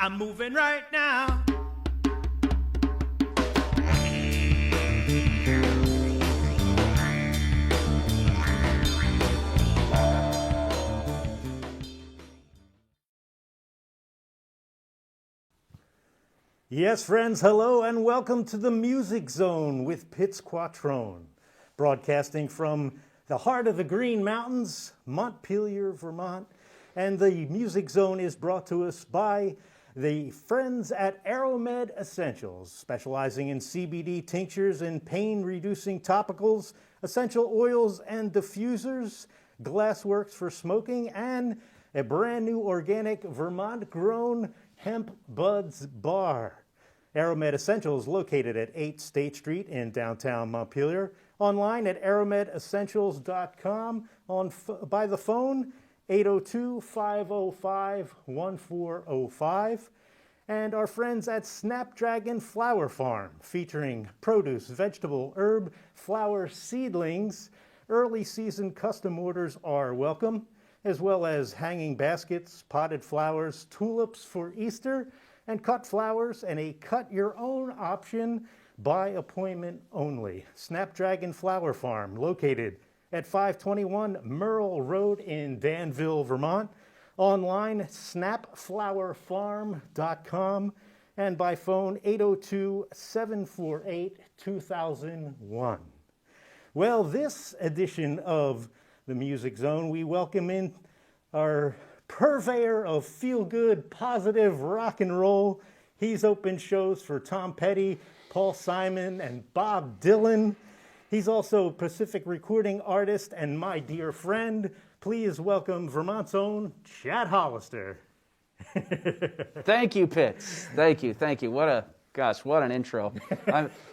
I'm moving right now. Yes, friends, hello and welcome to the Music Zone with Pitz Quattrone, broadcasting from the heart of the Green Mountains, Montpelier, Vermont. And the Music Zone is brought to us by the friends at Aromed Essentials, specializing in CBD tinctures and pain-reducing topicals, essential oils and diffusers, glassworks for smoking, and a brand new organic Vermont-grown hemp buds bar. Aromed Essentials located at 8 State Street in downtown Montpelier. Online at aromedessentials.com, by the phone 802-505-1405. And our friends at Snapdragon Flower Farm, featuring produce, vegetable, herb, flower seedlings. Early season custom orders are welcome, as well as hanging baskets, potted flowers, tulips for Easter, and cut flowers, and a cut-your-own option by appointment only. Snapdragon Flower Farm, located at 521 Merle Road in Danville, Vermont. Online, snapflowerfarm.com, and by phone 802-748-2001. Well, this edition of the Music Zone, we welcome in our purveyor of feel-good, positive rock and roll. He's opened shows for Tom Petty, Paul Simon, and Bob Dylan. He's also a Pacific recording artist and my dear friend. Please welcome Vermont's own Chad Hollister. Thank you, Pitz. Thank you. What an intro.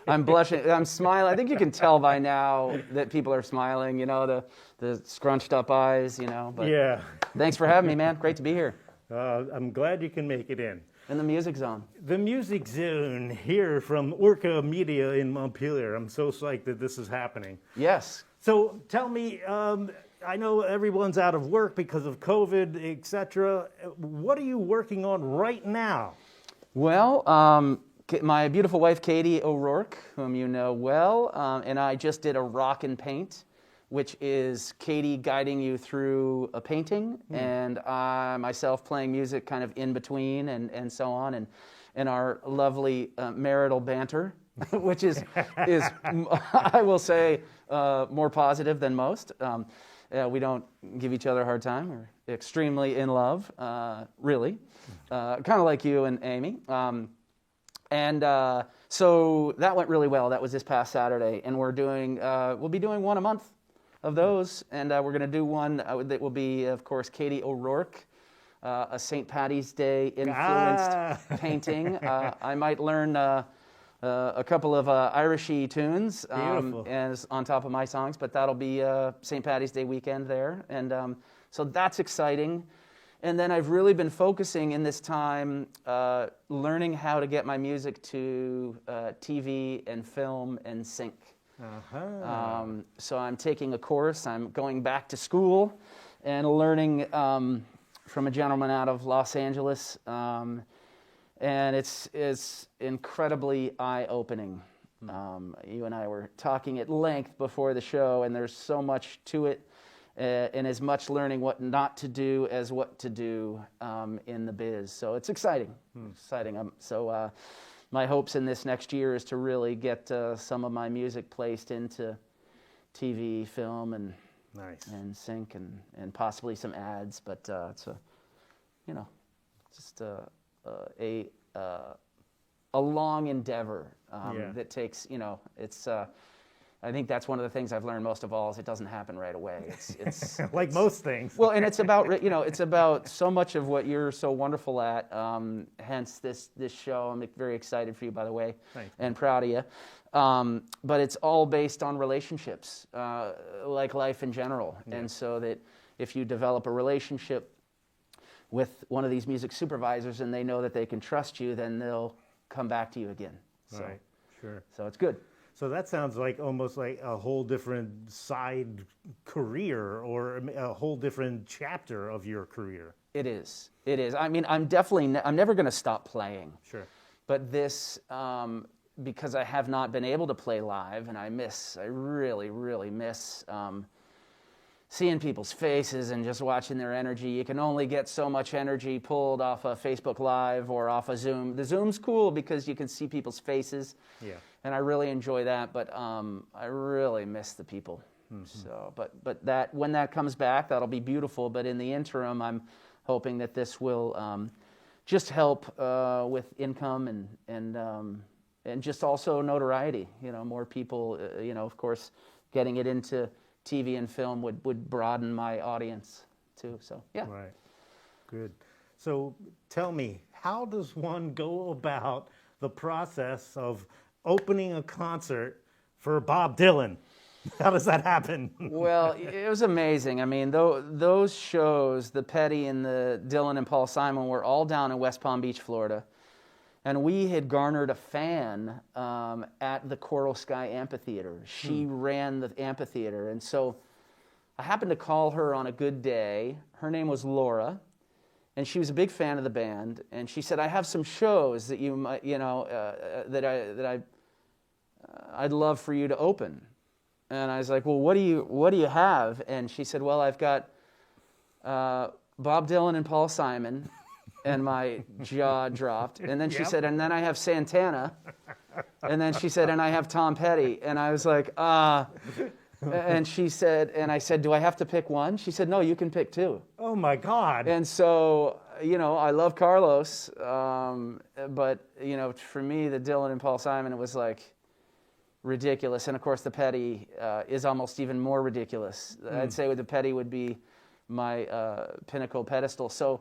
I'm blushing. I'm smiling. I think you can tell by now that people are smiling. You know, the scrunched up eyes. You know. But yeah. Thanks for having me, man. Great to be here. I'm glad you can make it in. In the Music Zone. The Music Zone here from ORCA Media in Montpelier. I'm so psyched that this is happening. Yes. So tell me, I know everyone's out of work because of COVID, etc. What are you working on right now? Well, my beautiful wife, Katie O'Rourke, whom you know well, and I just did a rock and paint, which is Katie guiding you through a painting, and I myself playing music kind of in between and so on, and our lovely marital banter, which is I will say, more positive than most. We don't give each other a hard time. We're extremely in love, really, kind of like you and Amy. So that went really well. That was this past Saturday, and we'll be doing one a month of those, and we're going to do one that will be, of course, Katie O'Rourke, a St. Patty's Day influenced painting. I might learn a couple of Irishy tunes as on top of my songs, but that'll be St. Patty's Day weekend there, and so that's exciting. And then I've really been focusing in this time learning how to get my music to TV and film and sync. So I'm taking a course. I'm going back to school and learning from a gentleman out of Los Angeles, and it's incredibly eye-opening. You and I were talking at length before the show, and there's so much to it, and as much learning what not to do as what to do in the biz. So it's exciting. My hopes in this next year is to really get some of my music placed into TV, film, and sync, and possibly some ads. But it's a long endeavor that takes. It's. I think that's one of the things I've learned most of all is it doesn't happen right away. It's like most things. Well, and it's about so much of what you're so wonderful at. Hence this show. I'm very excited for you, by the way, and proud of you. But it's all based on relationships, like life in general. Yeah. And so that if you develop a relationship with one of these music supervisors and they know that they can trust you, then they'll come back to you again. So, right. Sure. So it's good. So that sounds like almost like a whole different side career or a whole different chapter of your career. It is. It is. I mean, I'm never going to stop playing. Sure. But this, because I have not been able to play live, and I really, really miss seeing people's faces and just watching their energy. You can only get so much energy pulled off of Facebook Live or off of Zoom. The Zoom's cool because you can see people's faces. Yeah. And I really enjoy that, but I really miss the people. Mm-hmm. So, but that when that comes back, that'll be beautiful. But in the interim, I'm hoping that this will just help with income and just also notoriety. You know, more people. You know, of course, getting it into TV and film would broaden my audience too. So yeah. Right. Good. So tell me, how does one go about the process of opening a concert for Bob Dylan? How does that happen? Well, it was amazing. I mean, those shows, the Petty and the Dylan and Paul Simon, were all down in West Palm Beach, Florida. And we had garnered a fan at the Coral Sky Amphitheater. She ran the amphitheater. And so I happened to call her on a good day. Her name was Laura. And she was a big fan of the band. And she said, I have some shows that you might, I'd love for you to open. And I was like, well, what do you have? And she said, well, I've got Bob Dylan and Paul Simon. And my jaw dropped. And then she said, and then I have Santana. And then she said, and I have Tom Petty. And I was like, And she said, and I said, do I have to pick one? She said, no, you can pick two. Oh my God. And so, you know, I love Carlos. But, you know, for me, the Dylan and Paul Simon, it was like ridiculous. And of course, the Petty is almost even more ridiculous. I'd say the Petty would be my pinnacle pedestal. So,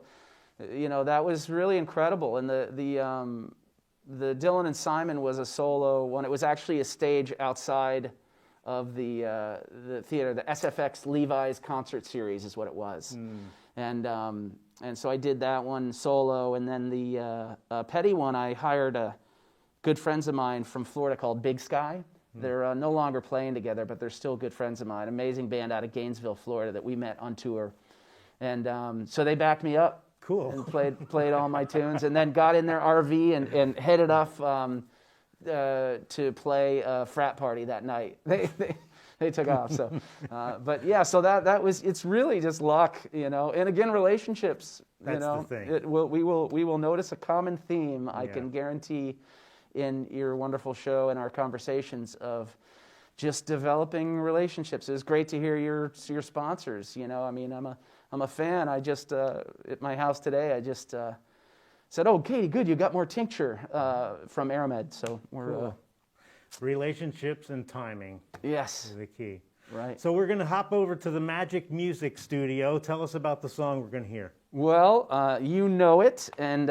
you know, that was really incredible. And the Dylan and Simon was a solo one. It was actually a stage outside of the theater. The SFX Levi's concert series is what it was. And so I did that one solo. And then the Petty one, I hired good friends of mine from Florida called Big Sky. They're no longer playing together, but they're still good friends of mine. Amazing band out of Gainesville, Florida that we met on tour. And so they backed me up. Cool. And played all my tunes, and then got in their RV and headed off to play a frat party that night. They took off. So, but yeah, so that was, it's really just luck, you know. And again, relationships. That's the thing. We will notice a common theme. I can guarantee in your wonderful show and our conversations of just developing relationships. It was great to hear your sponsors. You know, I mean, I'm a fan. I just, at my house today, I just said, oh, Katie, good, you got more tincture from Aramed. So we're... Cool. Relationships and timing. Yes. Is the key. Right. So we're going to hop over to the Magic Music Studio. Tell us about the song we're going to hear. Well, you know it, and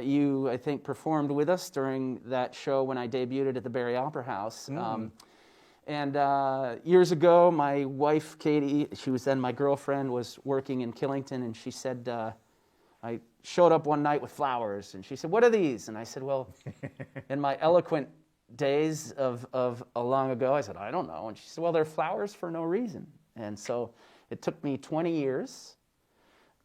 you, I think, performed with us during that show when I debuted at the Barry Opera House. And years ago, my wife, Katie, she was then my girlfriend, was working in Killington, and she said, I showed up one night with flowers, and she said, what are these? And I said, well, in my eloquent days of long ago, I said, I don't know. And she said, well, they're flowers for no reason. And so it took me 20 years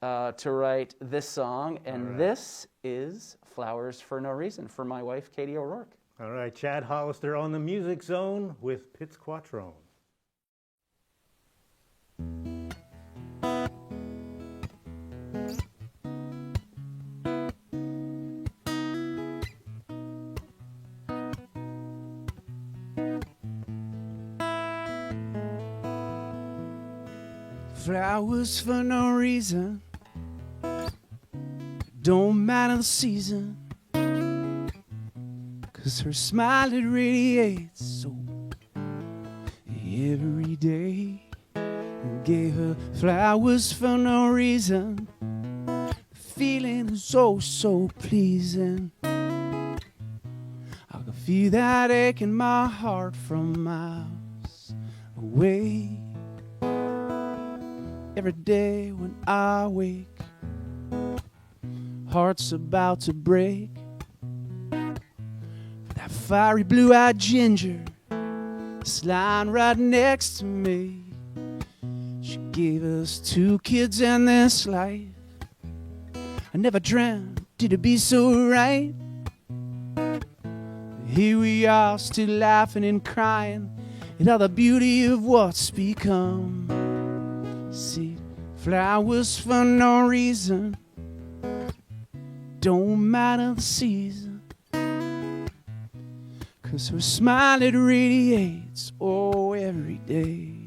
to write this song, and this is Flowers for No Reason for my wife, Katie O'Rourke. All right, Chad Hollister on the Music Zone with Pitz Quattrone. Flowers for no reason, don't matter the season, 'cause her smile, it radiates so every day. And gave her flowers for no reason, the feeling is so pleasing. I can feel that ache in my heart from miles away. Every day when I wake, heart's about to break. For that fiery blue-eyed ginger is lying right next to me. She gave us 2 kids and this life, I never dreamt it'd be so right. Here we are, still laughing and crying at all the beauty of what's become. See, flowers for no reason, don't matter the season, 'cause her smile, it radiates, oh, every day.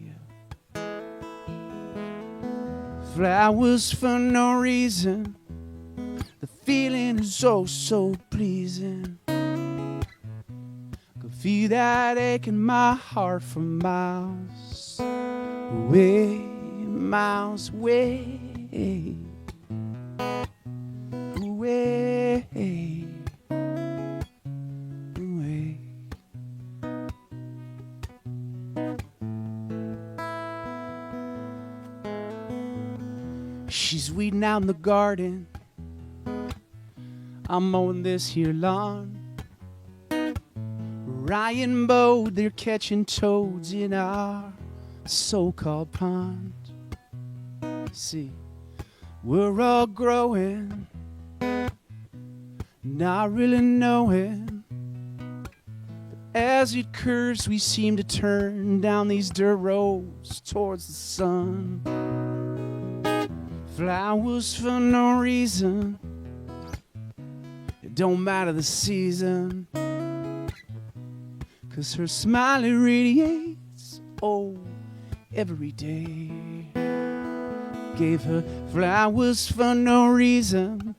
Flowers for no reason, the feeling is oh so pleasing. Could feel that ache in my heart for miles away, miles away, away, away. She's weeding out in the garden, I'm mowing this here lawn. Ryan Bo, they're catching toads in our so-called pond. See, we're all growing, not really knowing. But as it curves, we seem to turn down these dirt roads towards the sun. Flowers for no reason, it don't matter the season, 'cause her smile, it radiates, oh, every day. Gave her flowers for no reason,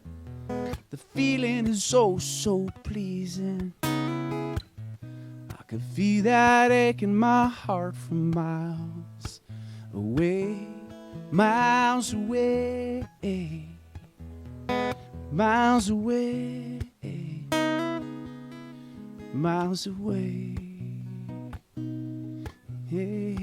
the feeling is so, so pleasing. I could feel that ache in my heart from miles away, miles away, miles away, miles away. Hey.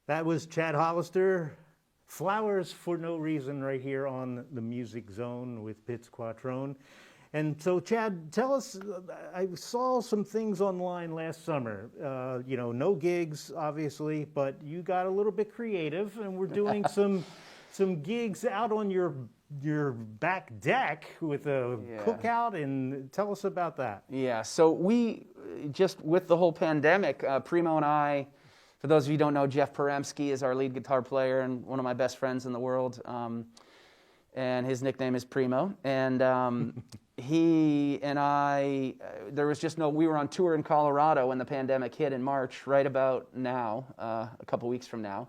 That was Chad Hollister, Flowers for No Reason, right here on the Music Zone with Pitz Quattrone. And so, Chad, tell us, I saw some things online last summer. You know, no gigs, obviously, but you got a little bit creative, and we're doing some gigs out on your back deck with a cookout, and tell us about that. Yeah, so we, just with the whole pandemic, Primo and I, for those of you who don't know, Jeff Peremsky is our lead guitar player and one of my best friends in the world, and his nickname is Primo. And he and I, there was just no, we were on tour in Colorado when the pandemic hit in March, right about now, a couple weeks from now.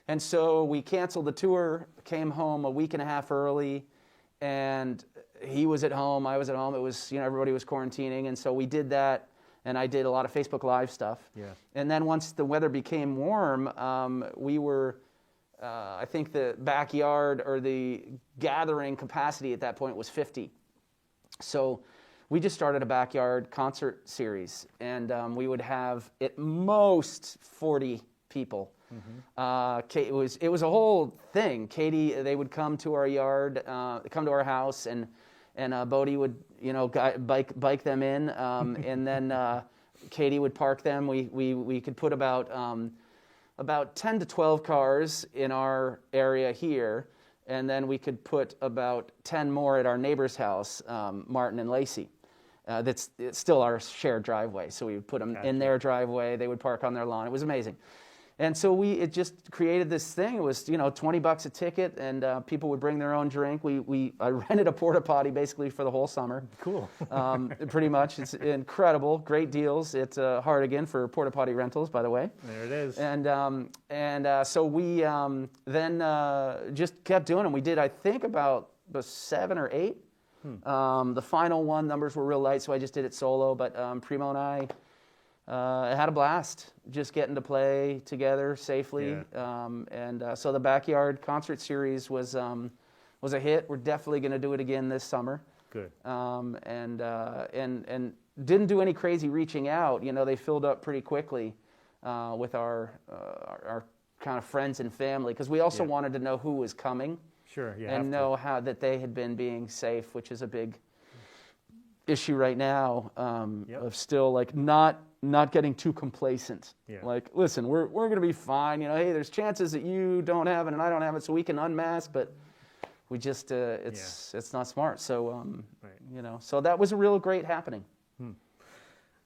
And so we canceled the tour, came home a week and a half early, and he was at home, I was at home. It was, you know, everybody was quarantining, and so we did that. And I did a lot of Facebook Live stuff. Yeah. And then once the weather became warm, we were, I think the backyard or the gathering capacity at that point was 50. So we just started a backyard concert series, and we would have at most 40 people. It was a whole thing. Katie, they would come to our yard, come to our house, and Bodie would, you know, bike them in, and then Katie would park them. We could put about 10 to 12 cars in our area here, and then we could put about 10 more at our neighbor's house, Martin and Lacey. It's still our shared driveway, so we would put them in their driveway. They would park on their lawn. It was amazing. And so it just created this thing. It was, you know, $20 a ticket, and people would bring their own drink. I rented a porta potty basically for the whole summer. Cool. Pretty much, it's incredible, great deals. It's Hardigan for porta potty rentals, by the way. There it is. And so we then just kept doing them. We did, I think, about 7 or 8. The final one, numbers were real light, so I just did it solo. But Primo and I had a blast just getting to play together safely. Yeah. So the backyard concert series was a hit. We're definitely going to do it again this summer. Good. And didn't do any crazy reaching out. You know, they filled up pretty quickly with our kind of friends and family, because we also wanted to know who was coming. Sure. And know how that they had been being safe, which is a big issue right now Yep. of still like not getting too complacent. Yeah. Like, listen, we're going to be fine. Hey, there's chances that you don't have it and I don't have it, so we can unmask, but we just it's not smart. So Right. so that was a real great happening.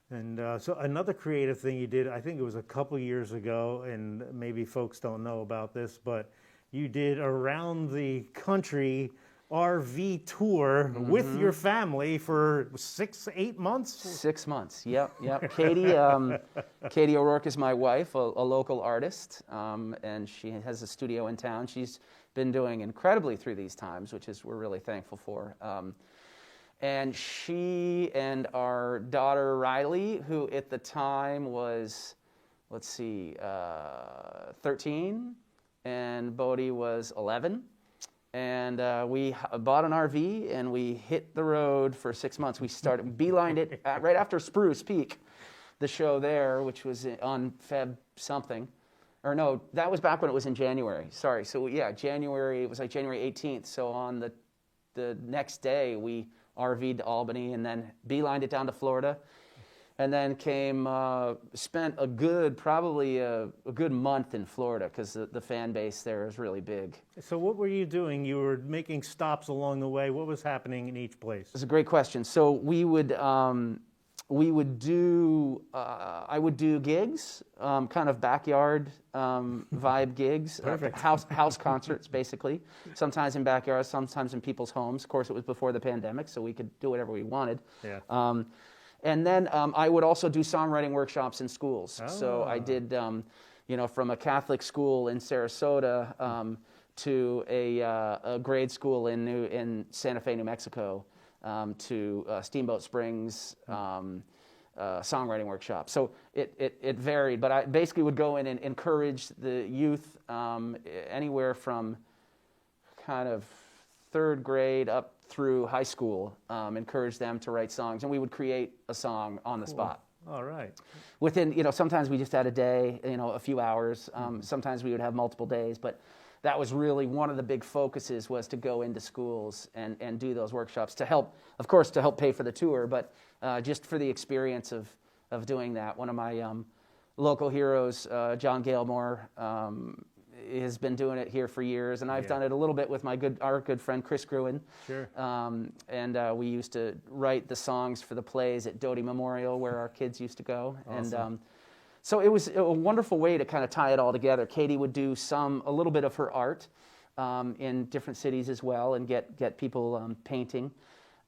And so another creative thing you did, I think it was a couple years ago, and maybe folks don't know about this, but you did around the country RV tour with your family for 6-8 months? 6 months. Yep. Katie O'Rourke is my wife, a local artist, and she has a studio in town. She's been doing incredibly through these times, which we're really thankful for. And she and our daughter Riley, who at the time was, 13, and Bodie was 11. And we bought an RV and we hit the road for 6 months. We beelined it right after Spruce Peak, the show there, which was on Feb something. Or no, that was back when it was in January. Sorry. So yeah, January, it was like January 18th. So on the next day, we RV'd to Albany and then beelined it down to Florida. And then spent probably a good month in Florida because the fan base there is really big. So what were you doing? You were making stops along the way. What was happening in each place? It's a great question. So we would do I would do gigs, kind of backyard vibe gigs, house concerts basically. Sometimes in backyards, sometimes in people's homes. Of course, it was before the pandemic, so we could do whatever we wanted. Yeah. And then I would also do songwriting workshops in schools. Oh. So I did, from a Catholic school in Sarasota to a grade school in Santa Fe, New Mexico, to Steamboat Springs songwriting workshop. So it varied, but I basically would go in and encourage the youth anywhere from kind of third grade up through high school, encourage them to write songs, and we would create a song on the spot. All right. Within, sometimes we just had a day, a few hours. Sometimes we would have multiple days, but that was really one of the big focuses, was to go into schools and do those workshops to help, of course, to help pay for the tour, but just for the experience of doing that. One of my local heroes, John Galemore, has been doing it here for years, and I've done it a little bit with our good friend Chris Gruen. Sure. And we used to write the songs for the plays at Doty Memorial, where our kids used to go. Awesome. And so it was a wonderful way to kind of tie it all together. Katie would do a little bit of her art in different cities as well, and get people painting.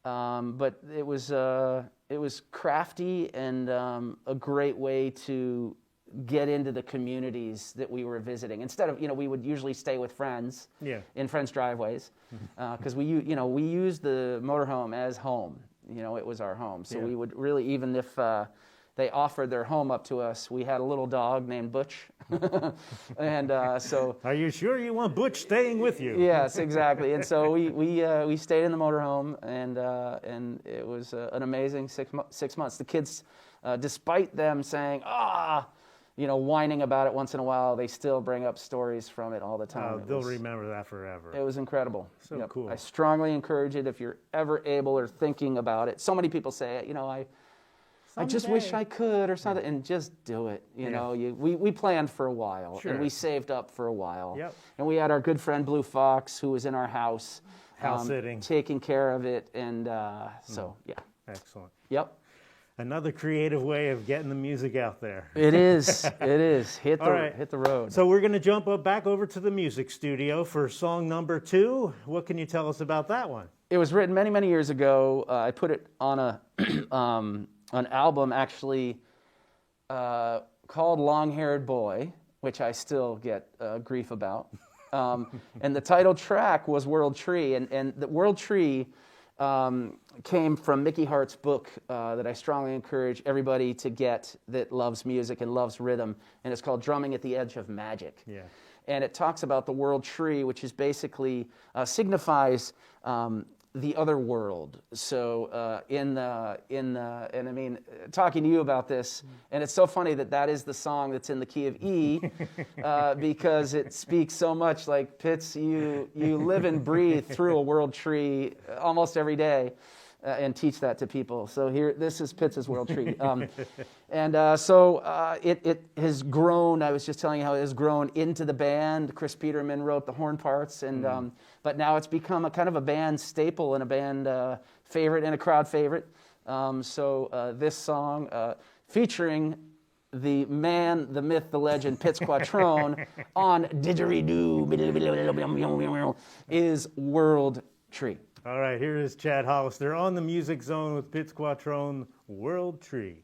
But it was crafty and a great way to get into the communities that we were visiting. Instead of, we would usually stay with friends in friends' driveways, because we used the motorhome as home. It was our home. So we would really, even if they offered their home up to us, we had a little dog named Butch. And so... Are you sure you want Butch staying with you? Yes, exactly. And so we stayed in the motorhome, and it was an amazing 6 months. The kids, despite them saying, whining about it once in a while, they still bring up stories from it all the time. They'll remember that forever. It was incredible. So cool. I strongly encourage it if you're ever able or thinking about it. So many people say, I just wish I could or something, and just do it. We planned for a while, and we saved up for a while. Yep. And we had our good friend Blue Fox, who was in our house sitting, taking care of it, and so yeah. Excellent. Yep. Another creative way of getting the music out there. It is. It is. Hit the road. So we're going to jump back over to the music studio for song number 2. What can you tell us about that one? It was written many, many years ago. I put it on an album actually called Long-Haired Boy, which I still get grief about. And the title track was World Tree. And the World Tree came from Mickey Hart's book that I strongly encourage everybody to get that loves music and loves rhythm, and it's called Drumming at the Edge of Magic. Yeah. And it talks about the world tree, which is basically signifies the other world. So and I mean, talking to you about this, and it's so funny that is the song that's in the key of E, because it speaks so much like, Pitz, you live and breathe through a world tree almost every day. and teach that to people. So here, this is Pitz's World Tree. It has grown. I was just telling you how it has grown into the band. Chris Peterman wrote the horn parts, and but now it's become a kind of a band staple and a band favorite and a crowd favorite. This song featuring the man, the myth, the legend, Pitz Quattrone on didgeridoo is World Tree. All right, here is Chad Hollister on the Music Zone with Pitz Quattrone, World Tree.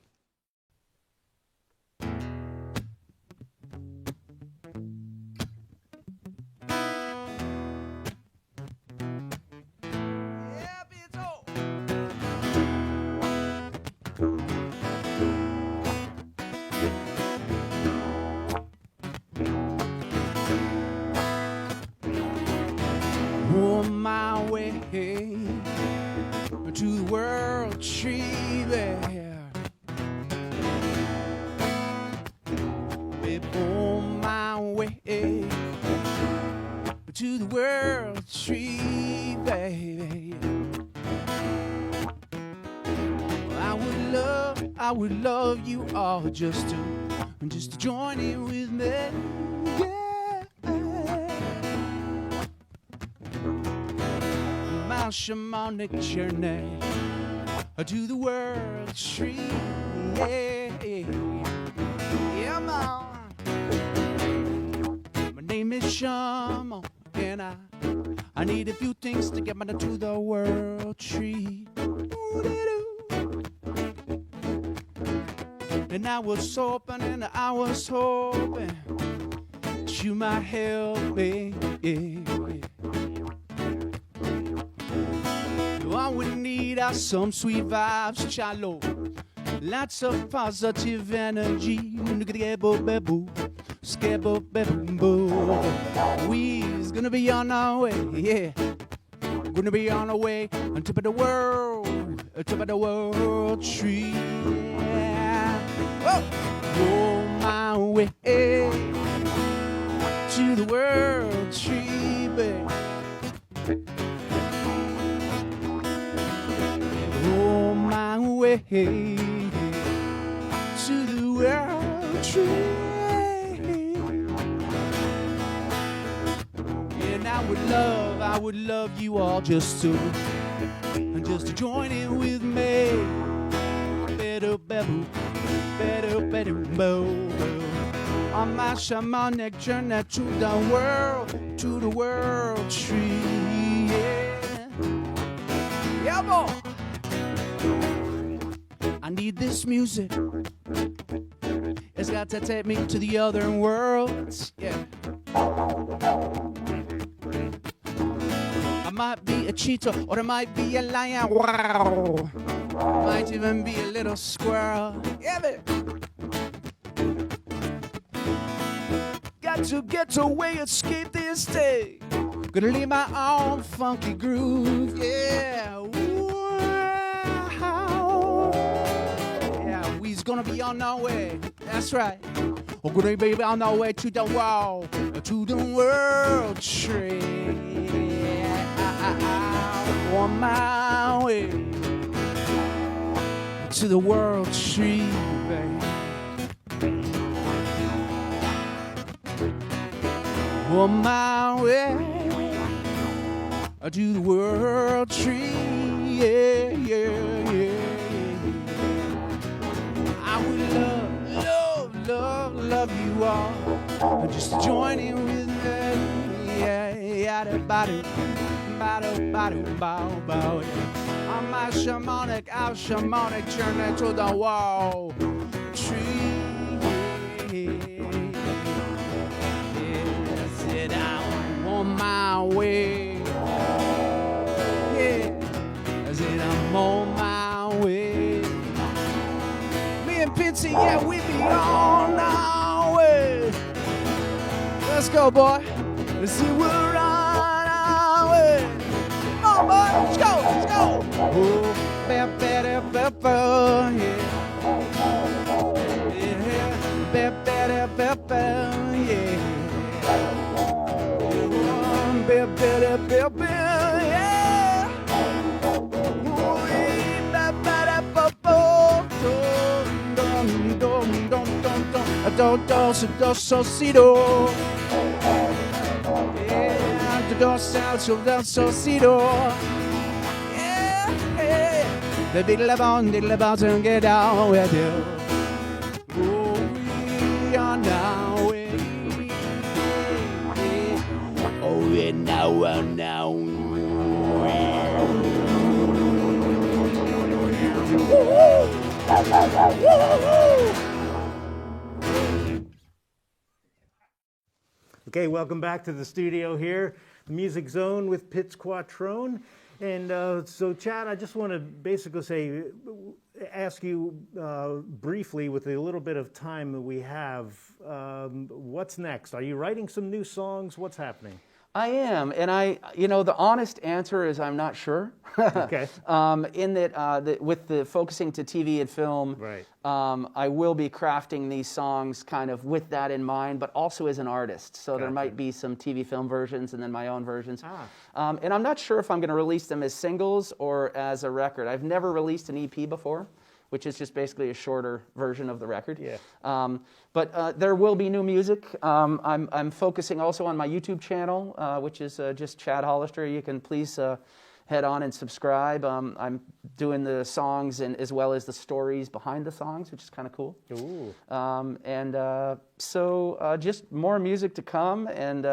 On my way to the World Tree there, on my way to the World Tree, baby. I would love you all just to join in with me. Yeah. My shamanic journey to the World Tree. Yeah, man. My name is Shaman, and I need a few things to get me to the World Tree. And I was hoping that you might help me. All we need are some sweet vibes, chalo. Lots of positive energy. We's gonna be on our way, yeah. Gonna be on our way on top of the world, top of the World Tree. Yeah. Oh, my way to the World Tree, babe. On my way to the World Tree. And I would love you all just to join in with me. Better, on my shamanic journey to the World Tree. Yeah, boy. I need this music. It's got to take me to the other worlds. Yeah. I might be a cheetah or I might be a lion. Wow. Might even be a little squirrel. Yeah, baby. Got to get away, escape this day. Gonna leave my own funky groove. Yeah. We's gonna be on our way, that's right. We're gonna be on our way to the World Tree. On my way to the World Tree, baby. On my way to the World Tree, yeah, yeah, yeah. I would love you all. Just join in with me. Yeah, yeah, body, bow. On my shamanic journey to the World Tree. Yeah, sit down on my way. Yeah, sit I'm on my way. Pitzy, yeah, we be on our way. Let's go, boy. Let's see, we're on our way. Come on, boy. Let's go. Oh, yeah. Yeah. do do so do so si do. Yeah, do do so si do. Yeah, the diddle bounce and get down with you. Oh, we are now. Oh, yeah, now. Okay, welcome back to the studio here, the Music Zone with Pitz Quattrone. And so, Chad, I just want to basically ask you briefly, with the little bit of time that we have, what's next? Are you writing some new songs? What's happening? I am, and the honest answer is I'm not sure. Okay. In that, with the focusing to TV and film, Right. I will be crafting these songs kind of with that in mind, but also as an artist. So there might be some TV film versions and then my own versions. And I'm not sure if I'm going to release them as singles or as a record. I've never released an EP before, which is just basically a shorter version of the record. Yeah. But there will be new music. I'm focusing also on my YouTube channel, which is just Chad Hollister. You can please head on and subscribe. I'm doing the songs and as well as the stories behind the songs, which is kind of cool. Ooh. So just more music to come, and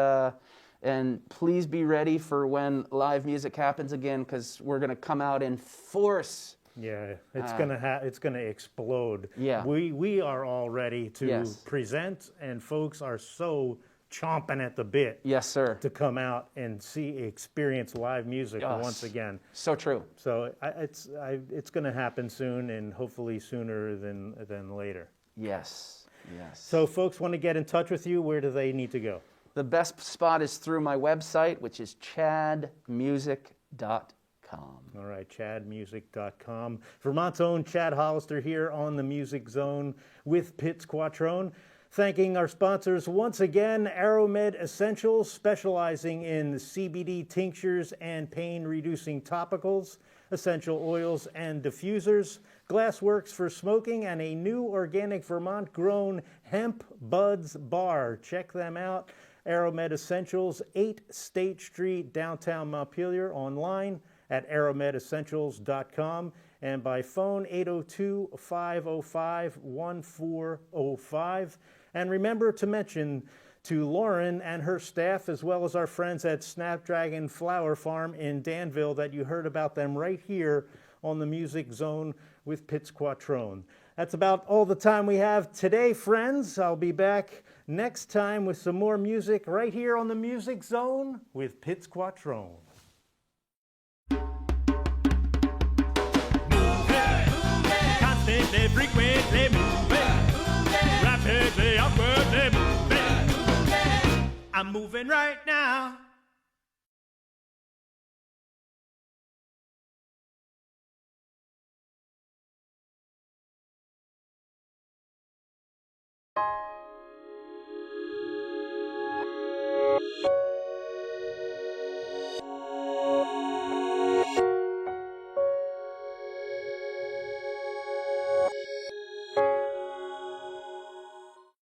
please be ready for when live music happens again, because we're going to come out in force. Yeah, it's gonna explode. Yeah. We are all ready to present, and folks are so chomping at the bit. Yes, sir. To come out and experience live music once again. So true. So it's gonna happen soon, and hopefully sooner than later. Yes. Yes. So folks want to get in touch with you. Where do they need to go? The best spot is through my website, which is chadmusic.com. All right, chadmusic.com. Vermont's own Chad Hollister here on the Music Zone with Pitz Quattrone. Thanking our sponsors once again, Aromed Essentials, specializing in CBD tinctures and pain-reducing topicals, essential oils and diffusers, Glassworks for smoking, and a new organic Vermont-grown hemp buds bar. Check them out. Aromed Essentials, 8 State Street, downtown Montpelier, online at aromedessentials.com, and by phone 802-505-1405. And remember to mention to Lauren and her staff, as well as our friends at Snapdragon Flower Farm in Danville, that you heard about them right here on the Music Zone with Pitz Quattrone. That's about all the time we have today, friends. I'll be back next time with some more music right here on the Music Zone with Pitz Quattrone. Constantly, frequently moving, rapidly, upwardly moving. I'm moving right now.